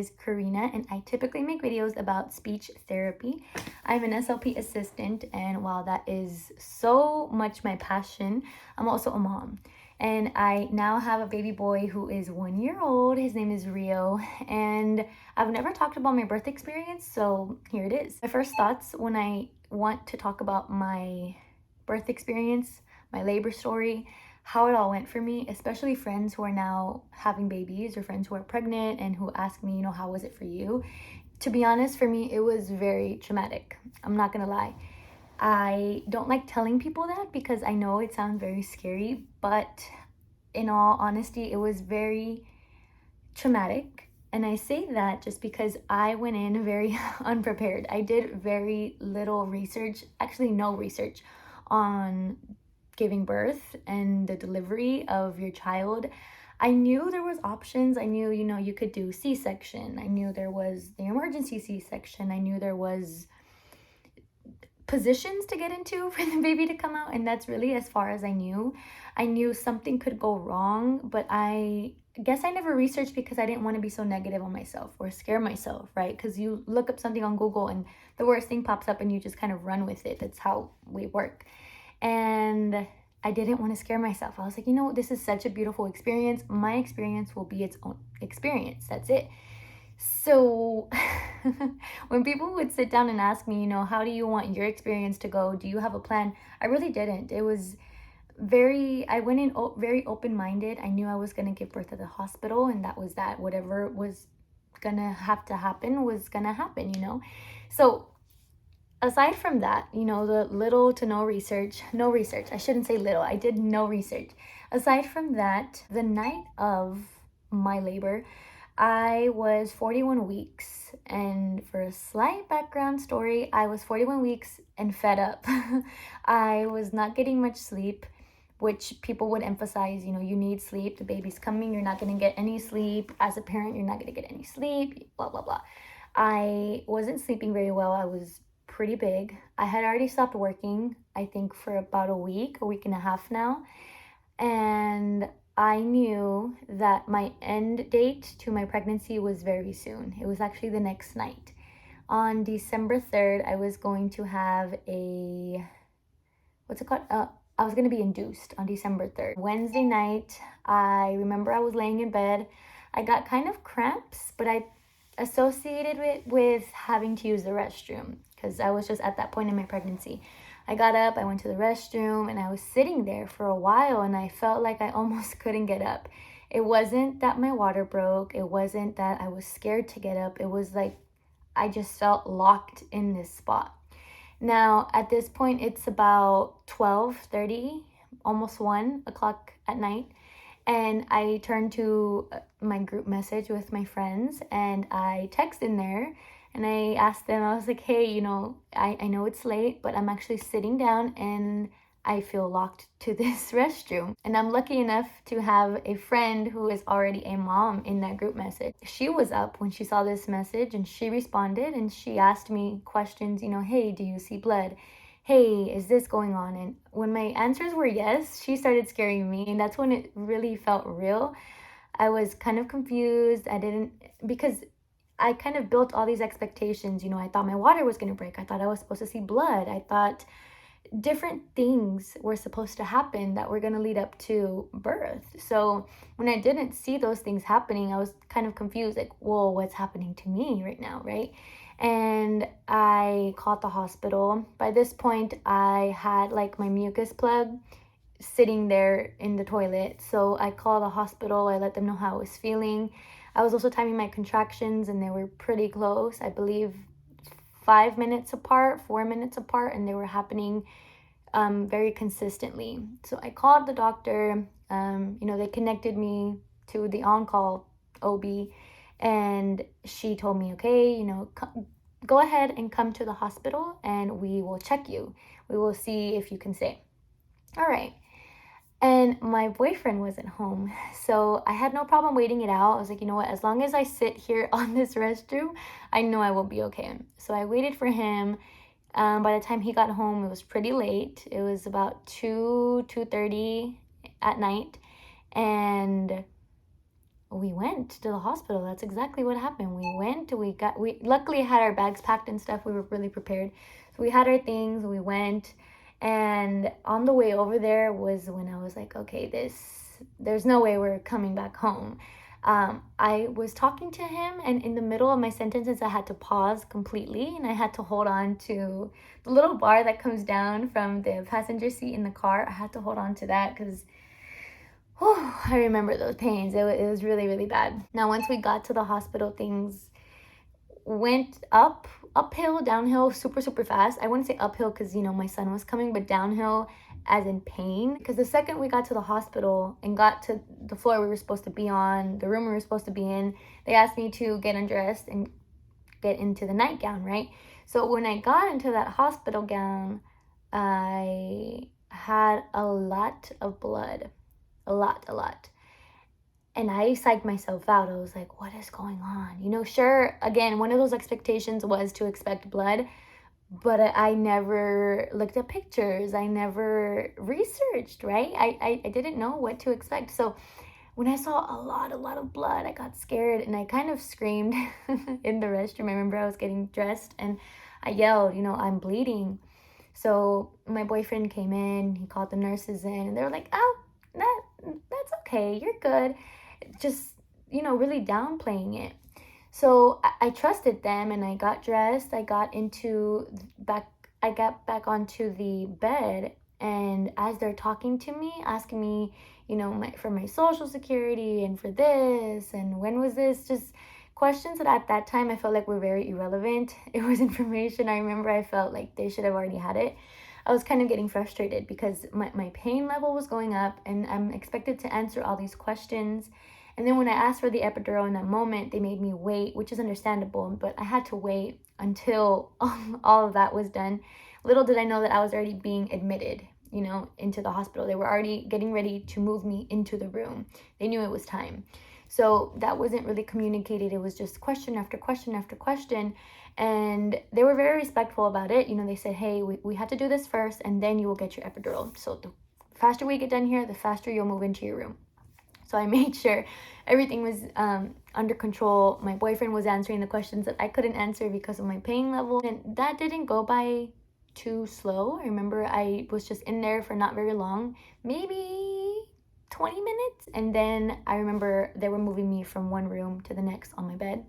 is Karina, and I typically make videos about speech therapy. I'm an SLP assistant, and while that is so much my passion, I'm also a mom. And I now have a baby boy who is 1 year old. His name is Rio, and I've never talked about my birth experience, so here it is. My first thoughts when I want to talk about my birth experience, my labor story, how it all went for me, especially friends who are now having babies or friends who are pregnant and who ask me, how was it for you? To be honest, for me, it was very traumatic. I'm not gonna lie. I don't like telling people that because I know it sounds very scary, but in all honesty, it was very traumatic. And I say that just because I went in very unprepared. I did very little research, actually, no research on giving birth and the delivery of your child. I knew there was options. I knew, you could do C-section. I knew there was the emergency C-section. I knew there was positions to get into for the baby to come out, and that's really as far as I knew. I knew something could go wrong, but I guess I never researched because I didn't want to be so negative on myself or scare myself, right? Because you look up something on Google and the worst thing pops up and you just kind of run with it. That's how we work. And I didn't want to scare myself. I was like, this is such a beautiful experience. My experience will be its own experience. That's it. So when people would sit down and ask me, how do you want your experience to go? Do you have a plan? I really didn't. It was I went in very open-minded. I knew I was going to give birth at the hospital, and that was that. Whatever was going to have to happen was going to happen, So aside from that, the little to no research, I shouldn't say little, I did no research. Aside from that, the night of my labor, I was 41 weeks, and for a slight background story, I was 41 weeks and fed up. I was not getting much sleep, which people would emphasize, you need sleep, the baby's coming, you're not going to get any sleep. As a parent, you're not going to get any sleep, blah, blah, blah. I wasn't sleeping very well. I was pretty big. I had already stopped working, I think for about a week and a half now. And I knew that my end date to my pregnancy was very soon. It was actually the next night. On December 3rd, I was going to have I was going to be induced on December 3rd. Wednesday night, I remember I was laying in bed. I got kind of cramps, but I associated it with having to use the restroom because I was just at that point in my pregnancy. I got up, I went to the restroom, and I was sitting there for a while, and I felt like I almost couldn't get up. It wasn't that my water broke. It wasn't that I was scared to get up. It was like I just felt locked in this spot. Now, at this point, it's about 12:30, almost 1 o'clock at night. And I turned to my group message with my friends, and I text in there and I asked them, I was like, hey, I know it's late, but I'm actually sitting down and I feel locked to this restroom. And I'm lucky enough to have a friend who is already a mom in that group message. She was up when she saw this message and she responded and she asked me questions, hey, do you see blood? Hey, is this going on? And when my answers were yes, she started scaring me, and that's when it really felt real. I was kind of confused. Because I kind of built all these expectations. I thought my water was going to break. I thought I was supposed to see blood. I thought different things were supposed to happen that were going to lead up to birth. So when I didn't see those things happening, I was kind of confused, like, whoa, what's happening to me right now, right? And I called the hospital. By this point, I had like my mucus plug sitting there in the toilet. So I called the hospital. I let them know how I was feeling. I was also timing my contractions, and they were pretty close. I believe 5 minutes apart, 4 minutes apart, and they were happening very consistently. So I called the doctor. They connected me to the on-call OB, and she told me, okay, go ahead and come to the hospital and we will check you. We will see if you can say. All right. And my boyfriend wasn't home, so I had no problem waiting it out. I was like, you know what, as long as I sit here on this restroom, I know I will be okay. So I waited for him. By the time he got home, it was pretty late. It was about 2:30 at night. And we went to the hospital. That's exactly what happened. We luckily had our bags packed and stuff. We were really prepared. So we had our things, we went, and on the way over there was when I was like, okay, there's no way we're coming back home. I was talking to him, and in the middle of my sentences, I had to pause completely, and I had to hold on to the little bar that comes down from the passenger seat in the car. I had to hold on to that because I remember those pains. It was really, really bad. Now, once we got to the hospital, things went uphill, downhill, super, super fast. I wouldn't say uphill because, my son was coming, but downhill as in pain. Because the second we got to the hospital and got to the floor we were supposed to be on, the room we were supposed to be in, they asked me to get undressed and get into the nightgown, right? So when I got into that hospital gown, I had a lot of blood. A lot. And I psyched myself out. I was like, what is going on? Sure, again, one of those expectations was to expect blood, but I never looked at pictures. I never researched, right? I didn't know what to expect. So when I saw a lot of blood, I got scared and I kind of screamed in the restroom. I remember I was getting dressed and I yelled, I'm bleeding. So my boyfriend came in, he called the nurses in, and they were like, oh, that's okay, you're good. Just, really downplaying it. So I trusted them and I got dressed. I got back onto the bed, and as they're talking to me, asking me, for my social security and for this and when was this, just questions that at that time I felt like were very irrelevant. It was information I remember I felt like they should have already had it. I was kind of getting frustrated because my pain level was going up and I'm expected to answer all these questions. And then when I asked for the epidural in that moment, they made me wait, which is understandable, but I had to wait until all of that was done. Little did I know that I was already being admitted, into the hospital. They were already getting ready to move me into the room. They knew it was time. So that wasn't really communicated. It was just question after question after question. And they were very respectful about it. They said, hey, we have to do this first and then you will get your epidural. So the faster we get done here, the faster you'll move into your room. So I made sure everything was under control. My boyfriend was answering the questions that I couldn't answer because of my pain level. And that didn't go by too slow. I remember I was just in there for not very long, maybe 20 minutes. And then I remember they were moving me from one room to the next on my bed.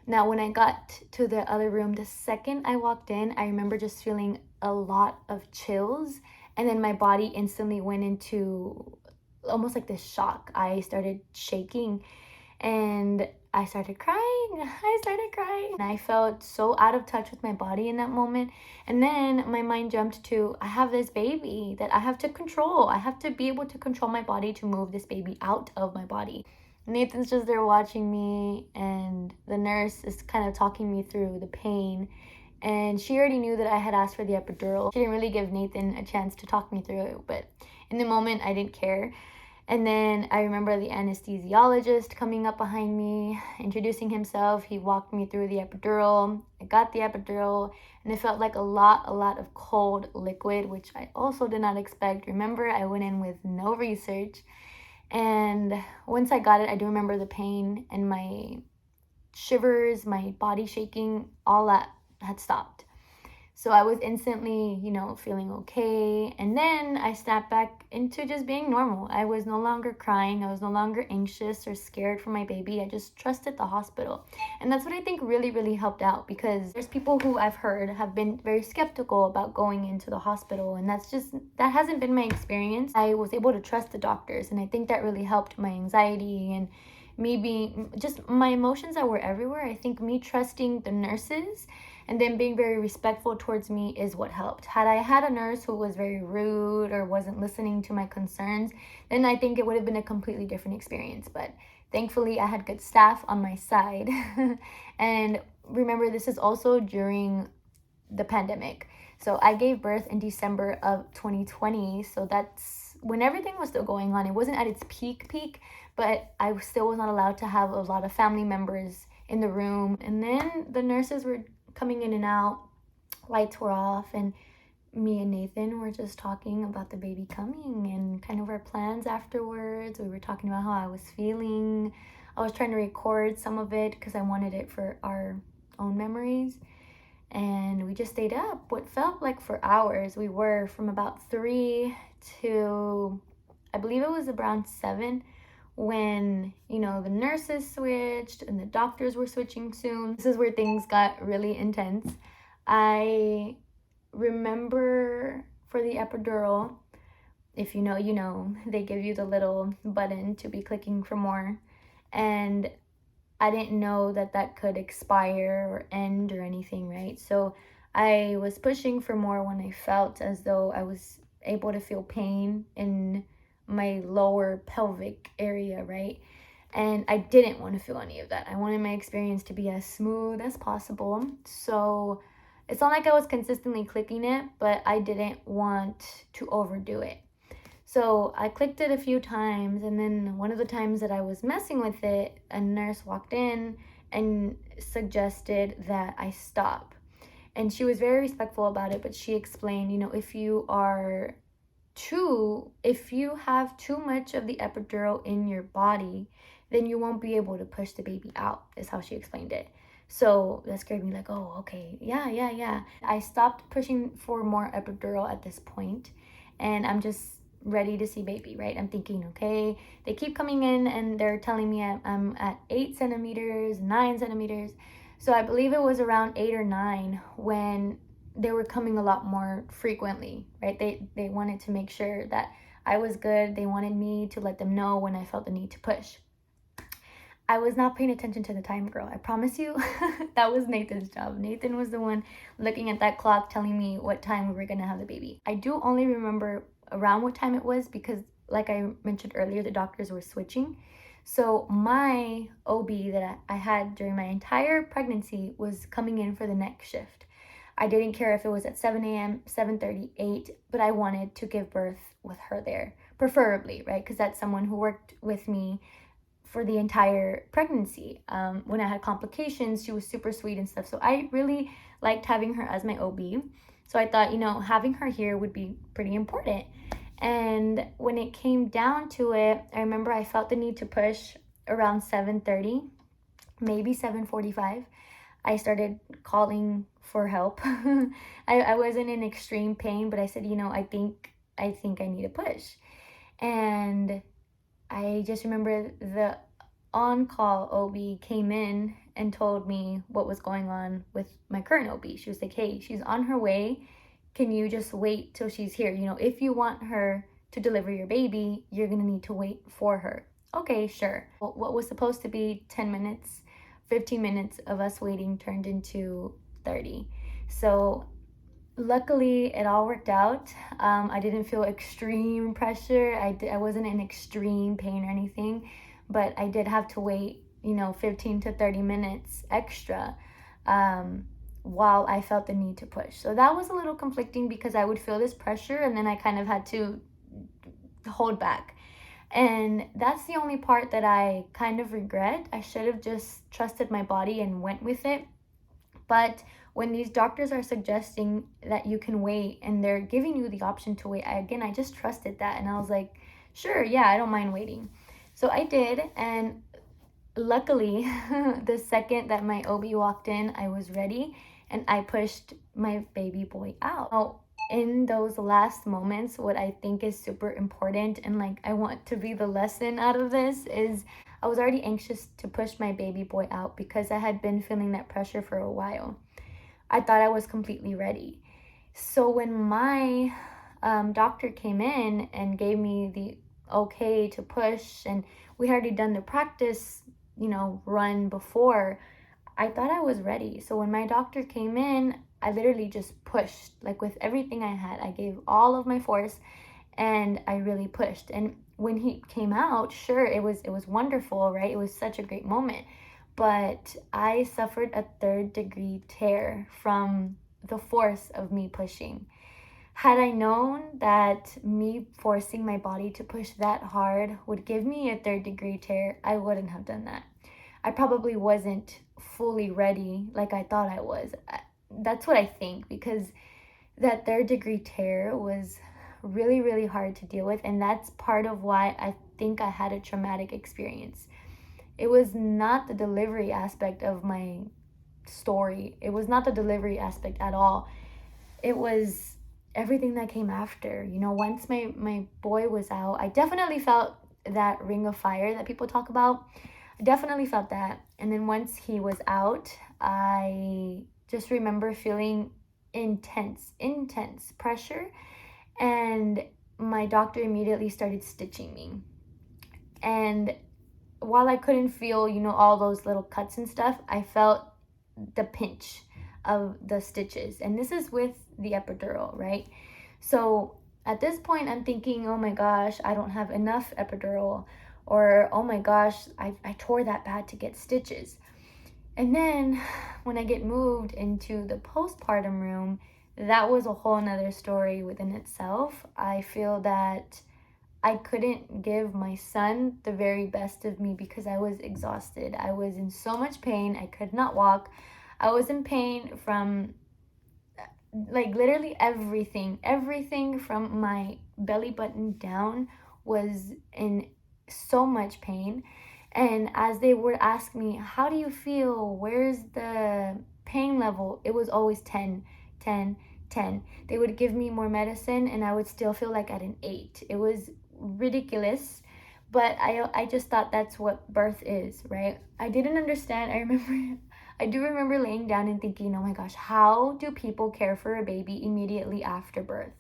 Now, when I got to the other room, the second I walked in, I remember just feeling a lot of chills. And then my body instantly went into almost like this shock. I started shaking and I started crying. And I felt so out of touch with my body in that moment. And then my mind jumped to, I have this baby that I have to control. I have to be able to control my body to move this baby out of my body. Nathan's just there watching me, and the nurse is kind of talking me through the pain. And she already knew that I had asked for the epidural. She didn't really give Nathan a chance to talk me through it, but in the moment, I didn't care. And then I remember the anesthesiologist coming up behind me, introducing himself. He walked me through the epidural. I got the epidural, and it felt like a lot of cold liquid, which I also did not expect. Remember, I went in with no research. And once I got it, I do remember the pain and my shivers, my body shaking, all that had stopped. So I was instantly, feeling okay. And then I snapped back into just being normal. I was no longer crying. I was no longer anxious or scared for my baby. I just trusted the hospital. And that's what I think really, really helped out, because there's people who I've heard have been very skeptical about going into the hospital. And that hasn't been my experience. I was able to trust the doctors. And I think that really helped my anxiety and me being just my emotions that were everywhere. I think me trusting the nurses and then being very respectful towards me is what helped. Had I had a nurse who was very rude or wasn't listening to my concerns, then I think it would have been a completely different experience. But thankfully, I had good staff on my side. And remember, this is also during the pandemic. So I gave birth in December of 2020. So that's when everything was still going on. It wasn't at its peak, but I still was not allowed to have a lot of family members in the room. And then the nurses were coming in and out, lights were off, and me and Nathan were just talking about the baby coming and kind of our plans afterwards. We were talking about how I was feeling. I was trying to record some of it because I wanted it for our own memories. And we just stayed up what felt like for hours. We were from about 3 to, I believe it was around 7, when, you know, the nurses switched and the doctors were switching soon. This is where things got really intense. I remember for the epidural, if you know, you know, they give you the little button to be clicking for more. And I didn't know that that could expire or end or anything, right? So I was pushing for more when I felt as though I was able to feel pain in my lower pelvic area, right? And I didn't want to feel any of that. I wanted my experience to be as smooth as possible. So it's not like I was consistently clicking it, but I didn't want to overdo it. So I clicked it a few times, and then one of the times that I was messing with it, a nurse walked in and suggested that I stop. And she was very respectful about it, but she explained, you know, if you have too much of the epidural in your body, then you won't be able to push the baby out, is how she explained it. So that scared me, like, oh, okay, yeah. I stopped pushing for more epidural at this point, and I'm just ready to see baby, right? I'm thinking, okay, they keep coming in and they're telling me I'm at 8 centimeters, 9 centimeters. So I believe it was around 8 or 9 when they were coming a lot more frequently, right? They wanted to make sure that I was good. They wanted me to let them know when I felt the need to push. I was not paying attention to the time, girl. I promise you. That was Nathan's job. Nathan was the one looking at that clock telling me what time we were going to have the baby. I do only remember around what time it was because, like I mentioned earlier, the doctors were switching. So my OB that I had during my entire pregnancy was coming in for the next shift. I didn't care if it was at 7 a.m., 7:30, 8, but I wanted to give birth with her there, preferably, right? Because that's someone who worked with me for the entire pregnancy. When I had complications, she was super sweet and stuff. So I really liked having her as my OB. So I thought, you know, having her here would be pretty important. And when it came down to it, I remember I felt the need to push around 7:30, maybe 7:45. I started calling for help. I wasn't in extreme pain, but I said, you know, I think I need a push. And I just remember the on-call OB came in and told me what was going on with my current OB. She was like, hey, she's on her way. Can you just wait till she's here? You know, if you want her to deliver your baby, you're going to need to wait for her. Okay, sure. Well, what was supposed to be 10 minutes, 15 minutes of us waiting turned into 30. So luckily it all worked out. I didn't feel extreme pressure. I wasn't in extreme pain or anything, but I did have to wait, you know, 15 to 30 minutes extra while I felt the need to push. So that was a little conflicting because I would feel this pressure and then I kind of had to hold back. And that's the only part that I kind of regret. I should have just trusted my body and went with it. But when these doctors are suggesting that you can wait and they're giving you the option to wait, I just trusted that. And I was like, sure, yeah, I don't mind waiting. So I did. And luckily, the second that my OB walked in, I was ready and I pushed my baby boy out. Now, in those last moments, what I think is super important and like I want to be the lesson out of this is I was already anxious to push my baby boy out because I had been feeling that pressure for a while. I thought I was completely ready. So when my doctor came in and gave me the okay to push, and we had already done the practice, you know, run before, I thought I was ready. So when my doctor came in, I literally just pushed, like with everything I had. I gave all of my force and I really pushed. And when he came out, sure, it was wonderful, right? It was such a great moment. But I suffered a 3rd-degree tear from the force of me pushing. Had I known that me forcing my body to push that hard would give me a 3rd-degree tear, I wouldn't have done that. I probably wasn't fully ready like I thought I was. That's what I think, because that 3rd-degree tear was really, really hard to deal with. And that's part of why I think I had a traumatic experience. It was not the delivery aspect of my story. It was not the delivery aspect at all. It was everything that came after. You know, once my boy was out, I definitely felt that ring of fire that people talk about. I definitely felt that. And then once he was out, I just remember feeling intense pressure, and my doctor immediately started stitching me. And while I couldn't feel, you know, all those little cuts and stuff, I felt the pinch of the stitches. And this is with the epidural, right? So at this point, I'm thinking, oh my gosh, I don't have enough epidural. Or, oh my gosh, I tore that bad to get stitches. And then when I get moved into the postpartum room, that was a whole nother story within itself. I feel that I couldn't give my son the very best of me because I was exhausted. I was in so much pain. I could not walk. I was in pain from like literally everything from my belly button down was in so much pain. And as they would ask me, how do you feel, where's the pain level, it was always 10, 10, 10. They would give me more medicine and I would still feel like at an 8. It was ridiculous, but I just thought that's what birth is, right? I didn't understand. I do remember laying down and thinking, oh my gosh, how do people care for a baby immediately after birth?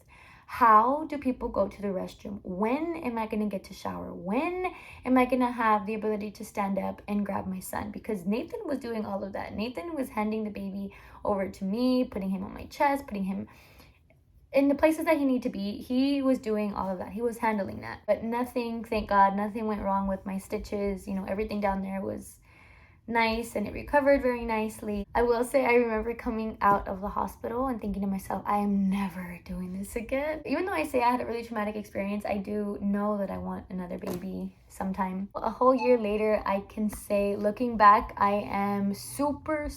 How do people go to the restroom? When am I going to get to shower? When am I going to have the ability to stand up and grab my son? Because Nathan was doing all of that. Nathan was handing the baby over to me, putting him on my chest, putting him in the places that he needed to be. He was doing all of that. He was handling that. But nothing, thank God, nothing went wrong with my stitches. You know, everything down there was nice and it recovered very nicely. I will say I remember coming out of the hospital and thinking to myself, I am never doing this again. Even though I say I had a really traumatic experience, I do know that I want another baby sometime. A whole year later, I can say, looking back, I am super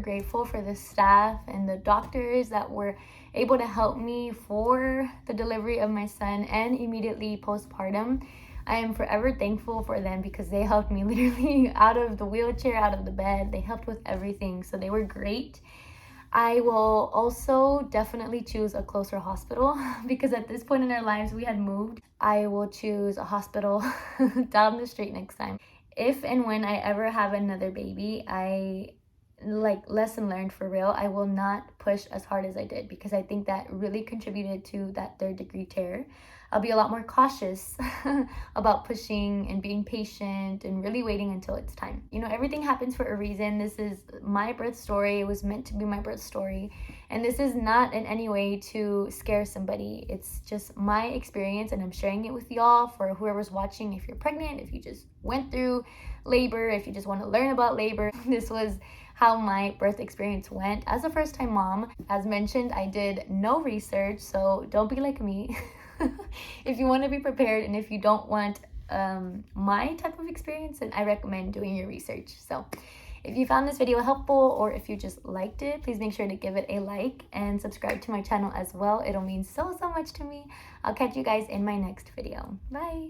grateful for the staff and the doctors that were able to help me for the delivery of my son and immediately postpartum. I am forever thankful for them because they helped me literally out of the wheelchair, out of the bed. They helped with everything. So they were great. I will also definitely choose a closer hospital because at this point in our lives, we had moved. I will choose a hospital down the street next time. If and when I ever have another baby, lesson learned for real, I will not push as hard as I did because I think that really contributed to that 3rd-degree tear. I'll be a lot more cautious about pushing and being patient and really waiting until it's time. You know, everything happens for a reason. This is my birth story. It was meant to be my birth story. And this is not in any way to scare somebody. It's just my experience and I'm sharing it with y'all for whoever's watching. If you're pregnant, if you just went through labor, if you just want to learn about labor, this was how my birth experience went as a first-time mom. As mentioned, I did no research, so don't be like me. If you want to be prepared and if you don't want my type of experience, then I recommend doing your research. So if you found this video helpful or if you just liked it, please make sure to give it a like and subscribe to my channel as well. It'll mean so much to me. I'll catch you guys in my next video. Bye.